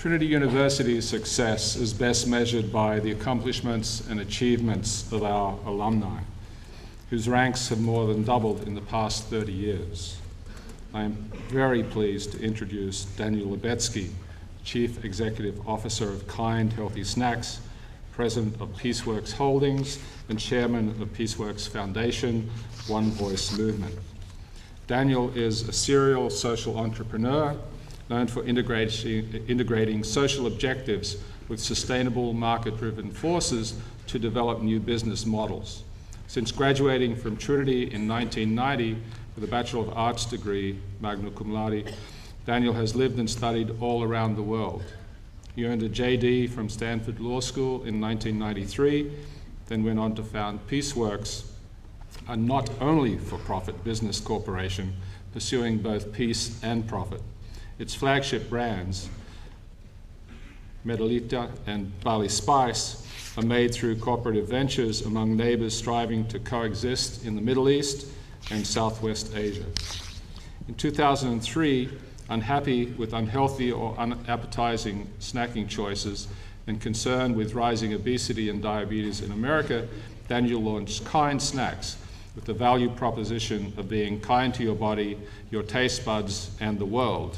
Trinity University's success is best measured by the accomplishments and achievements of our alumni, whose ranks have more than doubled in the past 30 years. I am very pleased to introduce Daniel Lubetzky, Chief Executive Officer of Kind Healthy Snacks, President of PeaceWorks Holdings, and Chairman of PeaceWorks Foundation, One Voice Movement. Daniel is a serial social entrepreneur known for integrating social objectives with sustainable market-driven forces to develop new business models. Since graduating from Trinity in 1990 with a Bachelor of Arts degree, magna cum laude, Daniel has lived and studied all around the world. He earned a JD from Stanford Law School in 1993, then went on to found PeaceWorks, a not only for-profit business corporation pursuing both peace and profit. Its flagship brands, Medalita and Bali Spice, are made through cooperative ventures among neighbors striving to coexist in the Middle East and Southwest Asia. In 2003, unhappy with unhealthy or unappetizing snacking choices and concerned with rising obesity and diabetes in America, Daniel launched Kind Snacks with the value proposition of being kind to your body, your taste buds, and the world.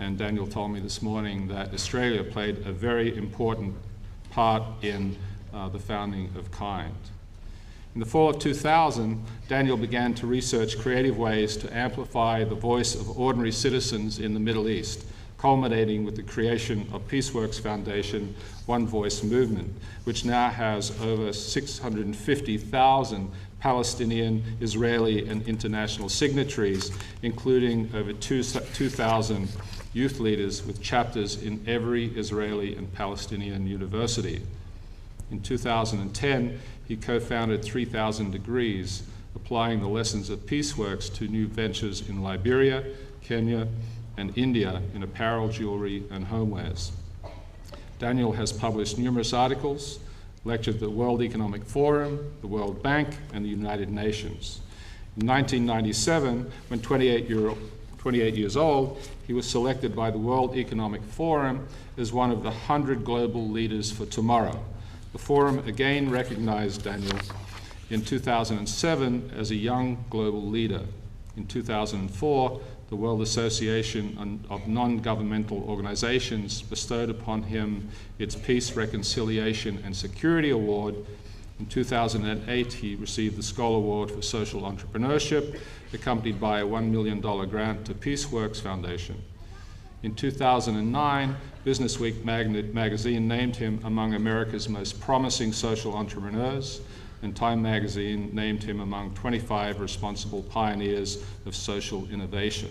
And Daniel told me this morning that Australia played a very important part in the founding of Kind. In the fall of 2000, Daniel began to research creative ways to amplify the voice of ordinary citizens in the Middle East, culminating with the creation of PeaceWorks Foundation, One Voice Movement, which now has over 650,000 Palestinian, Israeli, and international signatories, including over 2,000 youth leaders with chapters in every Israeli and Palestinian university. In 2010, he co-founded 3,000 Degrees, applying the lessons of PeaceWorks to new ventures in Liberia, Kenya, and India in apparel, jewelry, and homewares. Daniel has published numerous articles, lectured at the World Economic Forum, the World Bank, and the United Nations. In 1997, when 28 years old, he was selected by the World Economic Forum as one of the 100 global leaders for tomorrow. The forum again recognized Daniel in 2007 as a young global leader. In 2004, the World Association of Non-Governmental Organizations bestowed upon him its Peace, Reconciliation, and Security Award. In 2008, he received the Skoll Award for Social Entrepreneurship, accompanied by a $1 million grant to PeaceWorks Foundation. In 2009, Businessweek magazine named him among America's most promising social entrepreneurs, and Time magazine named him among 25 responsible pioneers of social innovation.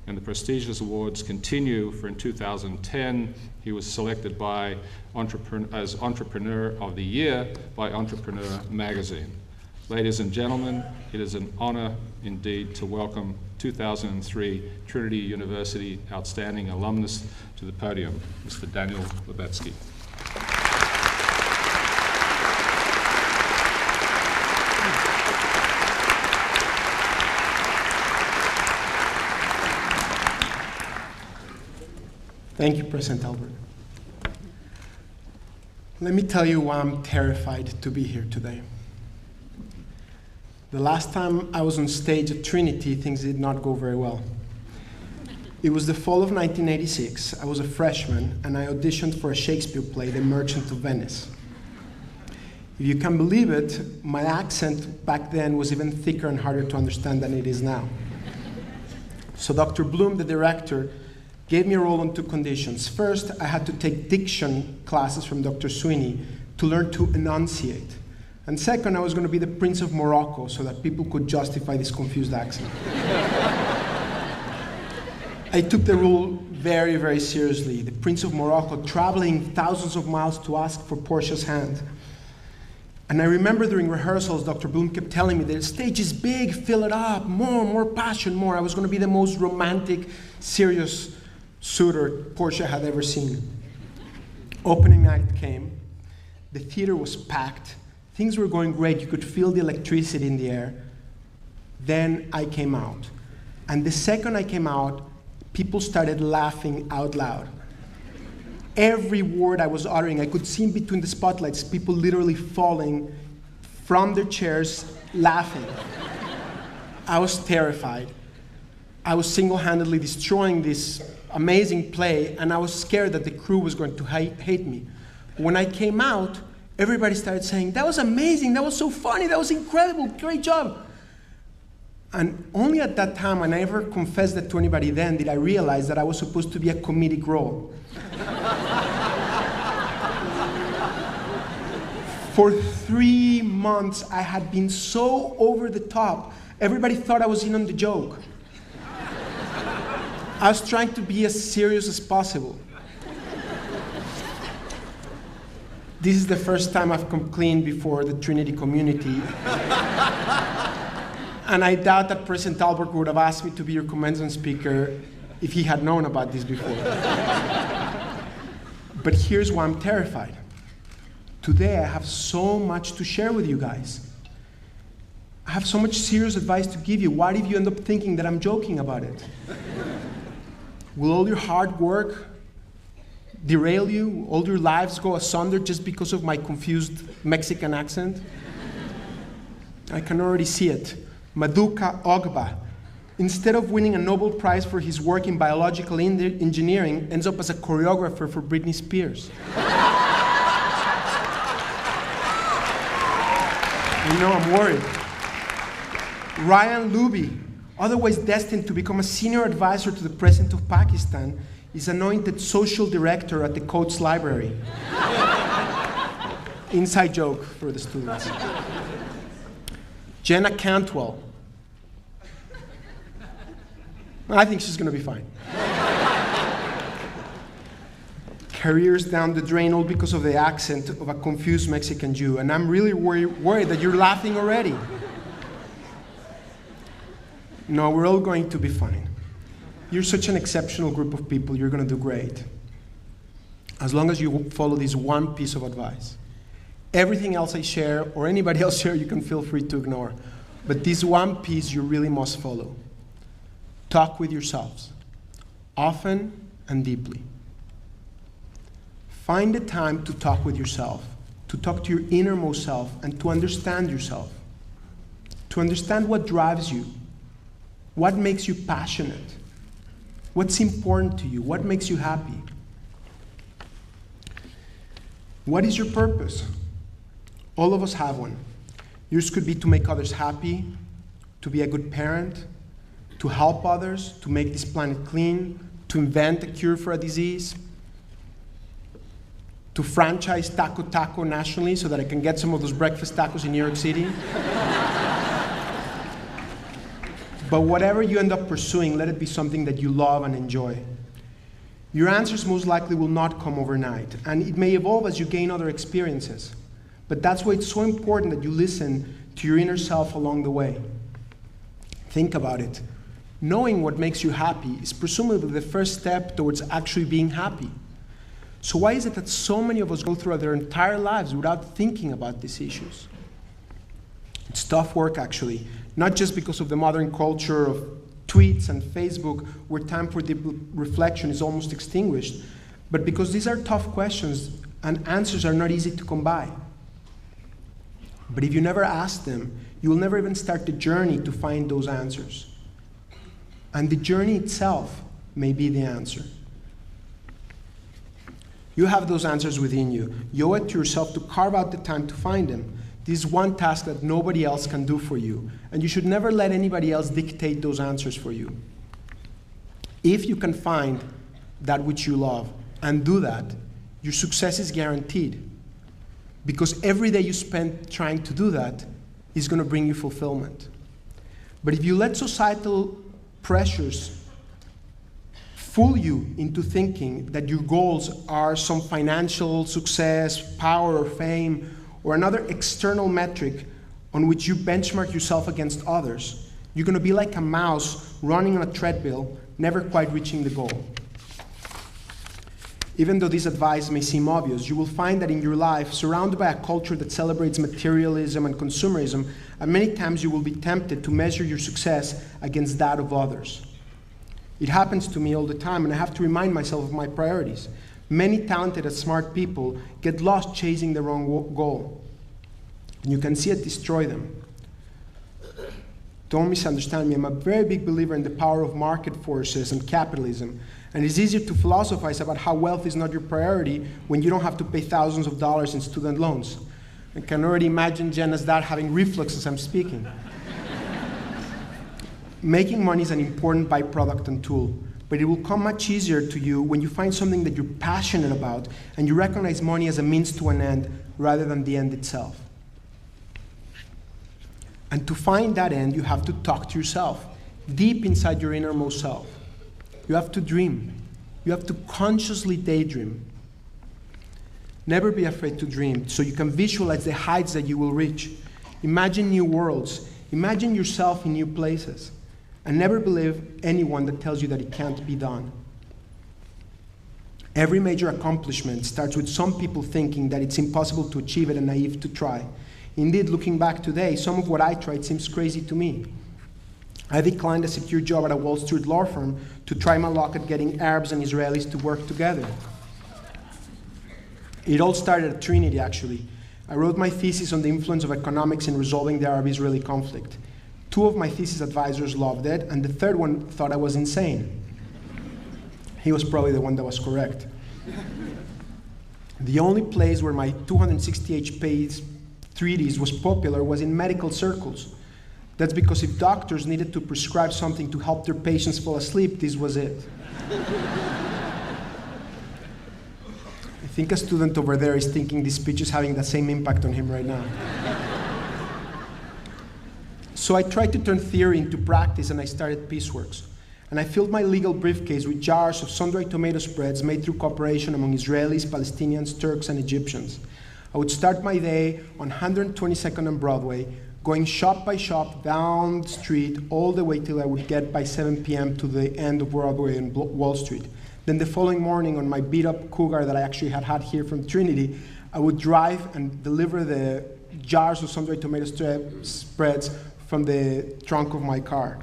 And the prestigious awards continue, for in 2010, he was selected as Entrepreneur of the Year by Entrepreneur magazine. Ladies and gentlemen, it is an honor indeed to welcome 2003 Trinity University Outstanding Alumnus to the podium, Mr. Daniel Lubetzky. Thank you, President Albert. Let me tell you why I'm terrified to be here today. The last time I was on stage at Trinity, things did not go very well. It was the fall of 1986. I was a freshman, and I auditioned for a Shakespeare play, The Merchant of Venice. If you can believe it, my accent back then was even thicker and harder to understand than it is now. So Dr. Bloom, the director, gave me a role on two conditions. First, I had to take diction classes from Dr. Sweeney to learn to enunciate. And second, I was going to be the Prince of Morocco so that people could justify this confused accent. I took the role very, very seriously. The Prince of Morocco, traveling thousands of miles to ask for Portia's hand. And I remember during rehearsals, Dr. Bloom kept telling me, the stage is big, fill it up, more passion, more. I was going to be the most romantic, serious suitor Portia had ever seen. Opening night came. The theater was packed. Things were going great. You could feel the electricity in the air. Then I came out. And the second I came out, people started laughing out loud. every word I was uttering. I could see in between the spotlights people literally falling from their chairs, laughing. I was terrified. I was single-handedly destroying this amazing play, and I was scared that the crew was going to hate me. When I came out, everybody started saying, "That was amazing, that was so funny, that was incredible, great job." And only at that time, and I never confessed that to anybody then, did I realize that I was supposed to be a comedic role. For 3 months, I had been so over the top, everybody thought I was in on the joke. I was trying to be as serious as possible. This is the first time I've come clean before the Trinity community. And I doubt that President Albert would have asked me to be your commencement speaker if he had known about this before. But here's why I'm terrified. Today I have so much to share with you guys. I have so much serious advice to give you. What if you end up thinking that I'm joking about it? Will all your hard work derail you? Will all your lives go asunder just because of my confused Mexican accent? I can already see it. Maduka Ogba, instead of winning a Nobel Prize for his work in biological engineering, ends up as a choreographer for Britney Spears. You know, I'm worried. Ryan Luby, otherwise destined to become a senior advisor to the President of Pakistan, is anointed social director at the Coates Library. Inside joke for the students. Jenna Cantwell. I think she's going to be fine. Careers down the drain all because of the accent of a confused Mexican Jew. And I'm really worried that you're laughing already. No, we're all going to be fine. You're such an exceptional group of people, you're going to do great. As long as you follow this one piece of advice. Everything else I share, or anybody else share, you can feel free to ignore. But this one piece you really must follow. Talk with yourselves, often and deeply. Find the time to talk with yourself, to talk to your innermost self, and to understand yourself. To understand what drives you, what makes you passionate, what's important to you, what makes you happy. What is your purpose? All of us have one. Yours could be to make others happy, to be a good parent, to help others, to make this planet clean, to invent a cure for a disease, to franchise Taco Taco nationally so that I can get some of those breakfast tacos in New York City. But whatever you end up pursuing, let it be something that you love and enjoy. Your answers most likely will not come overnight, and it may evolve as you gain other experiences. But that's why it's so important that you listen to your inner self along the way. Think about it. Knowing what makes you happy is presumably the first step towards actually being happy. So why is it that so many of us go through their entire lives without thinking about these issues? It's tough work, actually. Not just because of the modern culture of tweets and Facebook, where time for deep reflection is almost extinguished, but because these are tough questions and answers are not easy to come by. But if you never ask them, you will never even start the journey to find those answers. And the journey itself may be the answer. You have those answers within you. You owe it to yourself to carve out the time to find them. This is one task that nobody else can do for you, and you should never let anybody else dictate those answers for you. If you can find that which you love and do that, your success is guaranteed, because every day you spend trying to do that is going to bring you fulfillment. But if you let societal pressures fool you into thinking that your goals are some financial success, power, or fame, or another external metric on which you benchmark yourself against others, you're going to be like a mouse running on a treadmill, never quite reaching the goal. Even though this advice may seem obvious, you will find that in your life, surrounded by a culture that celebrates materialism and consumerism, and many times you will be tempted to measure your success against that of others. It happens to me all the time, and I have to remind myself of my priorities. Many talented and smart people get lost chasing the wrong goal. And you can see it destroy them. Don't misunderstand me, I'm a very big believer in the power of market forces and capitalism. And it's easier to philosophize about how wealth is not your priority when you don't have to pay thousands of dollars in student loans. I can already imagine Jenna's dad having reflux as I'm speaking. Making money is an important byproduct and tool, but it will come much easier to you when you find something that you're passionate about and you recognize money as a means to an end rather than the end itself. And to find that end, you have to talk to yourself, deep inside your innermost self. You have to dream. You have to consciously daydream. Never be afraid to dream so you can visualize the heights that you will reach. Imagine new worlds. Imagine yourself in new places. And never believe anyone that tells you that it can't be done. Every major accomplishment starts with some people thinking that it's impossible to achieve it and naive to try. Indeed, looking back today, some of what I tried seems crazy to me. I declined a secure job at a Wall Street law firm to try my luck at getting Arabs and Israelis to work together. It all started at Trinity, actually. I wrote my thesis on the influence of economics in resolving the Arab-Israeli conflict. 2 of my thesis advisors loved it, and the third one thought I was insane. He was probably the one that was correct. The only place where my 268-page treatise was popular was in medical circles. That's because if doctors needed to prescribe something to help their patients fall asleep, this was it. I think a student over there is thinking this speech is having the same impact on him right now. So I tried to turn theory into practice, and I started PeaceWorks. And I filled my legal briefcase with jars of sun-dried tomato spreads made through cooperation among Israelis, Palestinians, Turks, and Egyptians. I would start my day on 122nd and Broadway, going shop by shop down the street all the way till I would get by 7 p.m. to the end of Broadway and Wall Street. Then the following morning on my beat-up Cougar that I actually had here from Trinity, I would drive and deliver the jars of sun-dried tomato spreads from the trunk of my car.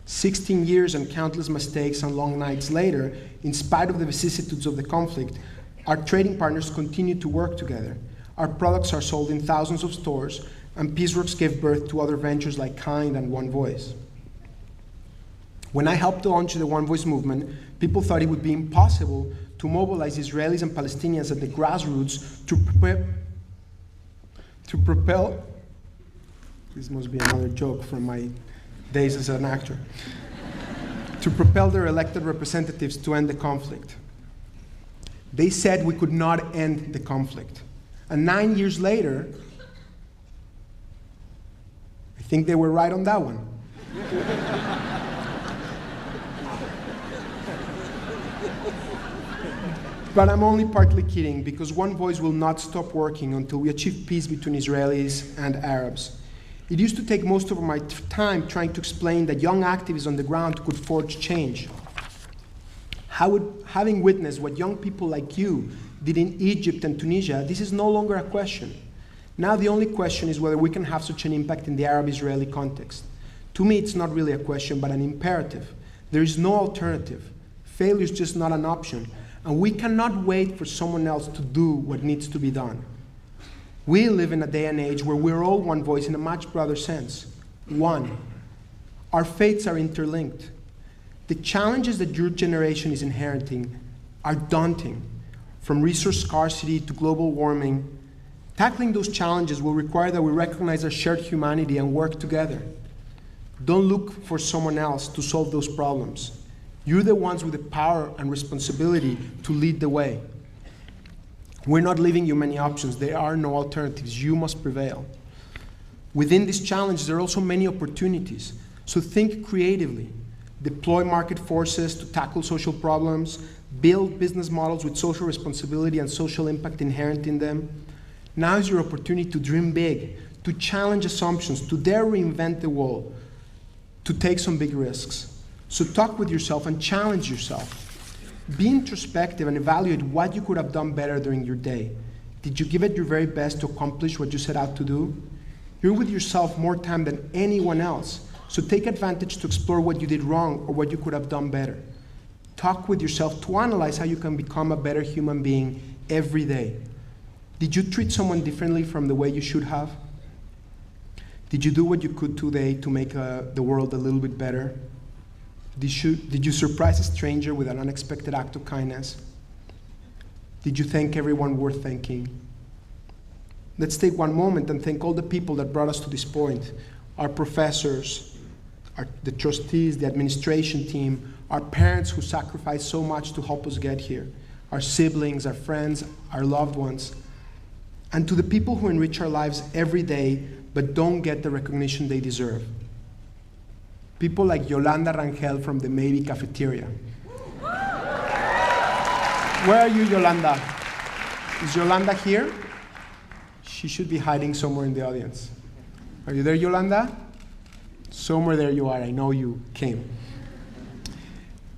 16 years and countless mistakes and long nights later, in spite of the vicissitudes of the conflict, our trading partners continue to work together. Our products are sold in thousands of stores, and PeaceWorks gave birth to other ventures like Kind and One Voice. When I helped launch the One Voice movement, people thought it would be impossible to mobilize Israelis and Palestinians at the grassroots to propel, this must be another joke from my days as an actor, to propel their elected representatives to end the conflict. They said we could not end the conflict. And 9 years later, I think they were right on that one. But I'm only partly kidding, because One Voice will not stop working until we achieve peace between Israelis and Arabs. It used to take most of my time trying to explain that young activists on the ground could forge change. Having witnessed what young people like you did in Egypt and Tunisia, this is no longer a question. Now the only question is whether we can have such an impact in the Arab-Israeli context. To me, it's not really a question, but an imperative. There is no alternative. Failure is just not an option. And we cannot wait for someone else to do what needs to be done. We live in a day and age where we're all one voice in a much broader sense. One. Our fates are interlinked. The challenges that your generation is inheriting are daunting. From resource scarcity to global warming, tackling those challenges will require that we recognize our shared humanity and work together. Don't look for someone else to solve those problems. You're the ones with the power and responsibility to lead the way. We're not leaving you many options. There are no alternatives. You must prevail. Within these challenges, there are also many opportunities. So think creatively. Deploy market forces to tackle social problems. Build business models with social responsibility and social impact inherent in them. Now is your opportunity to dream big, to challenge assumptions, to dare reinvent the wheel, to take some big risks. So talk with yourself and challenge yourself. Be introspective and evaluate what you could have done better during your day. Did you give it your very best to accomplish what you set out to do? You're with yourself more time than anyone else, so take advantage to explore what you did wrong or what you could have done better. Talk with yourself to analyze how you can become a better human being every day. Did you treat someone differently from the way you should have? Did you do what you could today to make the world a little bit better? Did you surprise a stranger with an unexpected act of kindness? Did you thank everyone worth thanking? Let's take one moment and thank all the people that brought us to this point. Our professors, the trustees, the administration team, our parents who sacrificed so much to help us get here, our siblings, our friends, our loved ones, and to the people who enrich our lives every day but don't get the recognition they deserve. People like Yolanda Rangel from the Maybe Cafeteria. Where are you, Yolanda? Is Yolanda here? She should be hiding somewhere in the audience. Are you there, Yolanda? Somewhere there you are. I know you came.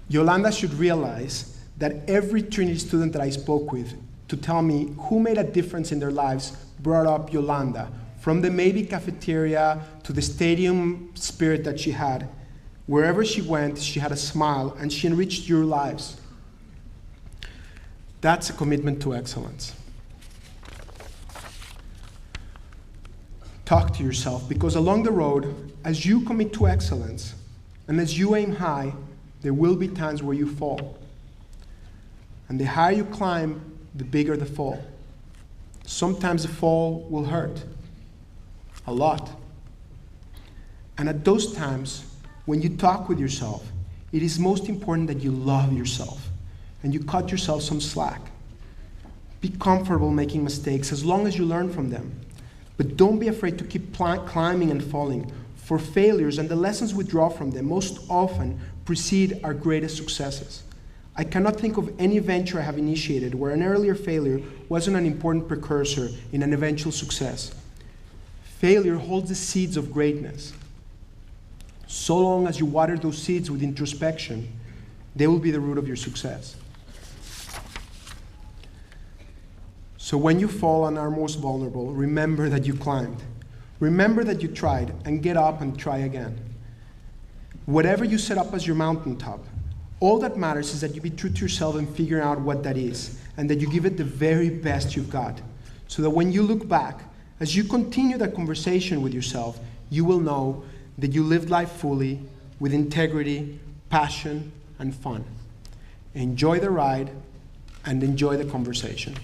Yolanda should realize that every Trinity student that I spoke with to tell me who made a difference in their lives brought up Yolanda. From the Maybe Cafeteria to the stadium spirit that she had. Wherever she went, she had a smile and she enriched your lives. That's a commitment to excellence. Talk to yourself, because along the road, as you commit to excellence and as you aim high, there will be times where you fall. And the higher you climb, the bigger the fall. Sometimes the fall will hurt. A lot. And at those times, when you talk with yourself, it is most important that you love yourself and you cut yourself some slack. Be comfortable making mistakes as long as you learn from them. But don't be afraid to keep climbing and falling, for failures and the lessons we draw from them most often precede our greatest successes. I cannot think of any venture I have initiated where an earlier failure wasn't an important precursor in an eventual success. Failure holds the seeds of greatness. So long as you water those seeds with introspection, they will be the root of your success. So when you fall and are most vulnerable, remember that you climbed. Remember that you tried, and get up and try again. Whatever you set up as your mountaintop, all that matters is that you be true to yourself and figure out what that is, and that you give it the very best you've got. So that when you look back, as you continue that conversation with yourself, you will know that you lived life fully, with integrity, passion, and fun. Enjoy the ride, and enjoy the conversation.